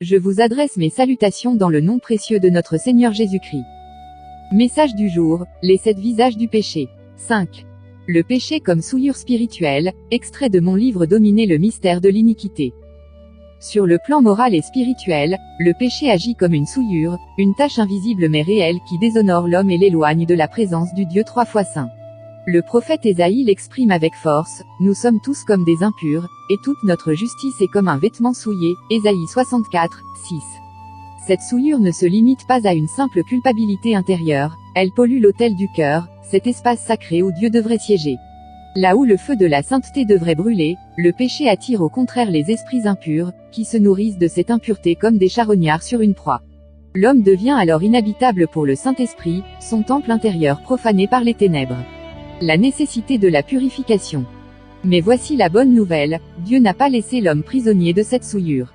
Je vous adresse mes salutations dans le nom précieux de notre Seigneur Jésus-Christ. Message du jour, les 7 visages du péché. 5. Le péché comme souillure spirituelle, extrait de mon livre Dominer le mystère de l'iniquité. Sur le plan moral et spirituel, le péché agit comme une souillure, une tache invisible mais réelle qui déshonore l'homme et l'éloigne de la présence du Dieu 3 fois saint. Le prophète Ésaïe l'exprime avec force, nous sommes tous comme des impurs, et toute notre justice est comme un vêtement souillé, Ésaïe 64, 6. Cette souillure ne se limite pas à une simple culpabilité intérieure, elle pollue l'autel du cœur, cet espace sacré où Dieu devrait siéger. Là où le feu de la sainteté devrait brûler, le péché attire au contraire les esprits impurs, qui se nourrissent de cette impureté comme des charognards sur une proie. L'homme devient alors inhabitable pour le Saint-Esprit, son temple intérieur profané par les ténèbres. La nécessité de la purification. Mais voici la bonne nouvelle, Dieu n'a pas laissé l'homme prisonnier de cette souillure.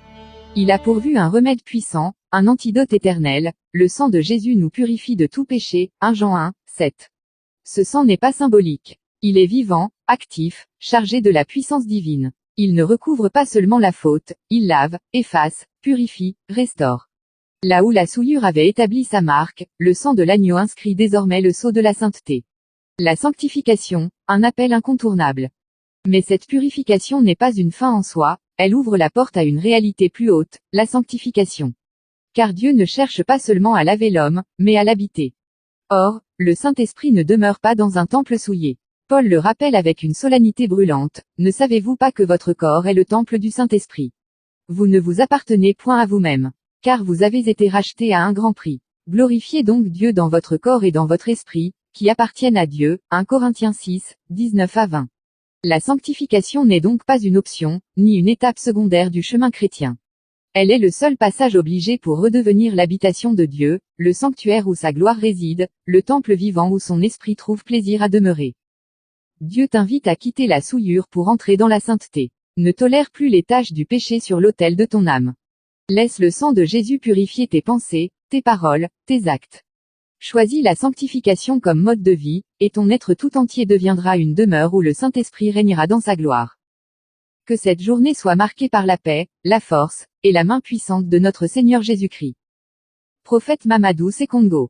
Il a pourvu un remède puissant, un antidote éternel, le sang de Jésus nous purifie de tout péché, 1 Jean 1, 7. Ce sang n'est pas symbolique. Il est vivant, actif, chargé de la puissance divine. Il ne recouvre pas seulement la faute, il lave, efface, purifie, restaure. Là où la souillure avait établi sa marque, le sang de l'agneau inscrit désormais le sceau de la sainteté. La sanctification, un appel incontournable. Mais cette purification n'est pas une fin en soi, elle ouvre la porte à une réalité plus haute, la sanctification. Car Dieu ne cherche pas seulement à laver l'homme, mais à l'habiter. Or, le Saint-Esprit ne demeure pas dans un temple souillé. Paul le rappelle avec une solennité brûlante, ne savez-vous pas que votre corps est le temple du Saint-Esprit? Vous ne vous appartenez point à vous-même. Car vous avez été rachetés à un grand prix. Glorifiez donc Dieu dans votre corps et dans votre esprit, qui appartiennent à Dieu, 1 Corinthiens 6, 19 à 20. La sanctification n'est donc pas une option, ni une étape secondaire du chemin chrétien. Elle est le seul passage obligé pour redevenir l'habitation de Dieu, le sanctuaire où sa gloire réside, le temple vivant où son esprit trouve plaisir à demeurer. Dieu t'invite à quitter la souillure pour entrer dans la sainteté. Ne tolère plus les taches du péché sur l'autel de ton âme. Laisse le sang de Jésus purifier tes pensées, tes paroles, tes actes. Choisis la sanctification comme mode de vie, et ton être tout entier deviendra une demeure où le Saint-Esprit régnera dans sa gloire. Que cette journée soit marquée par la paix, la force, et la main puissante de notre Seigneur Jésus-Christ. Prophète Mamadou Sekongo.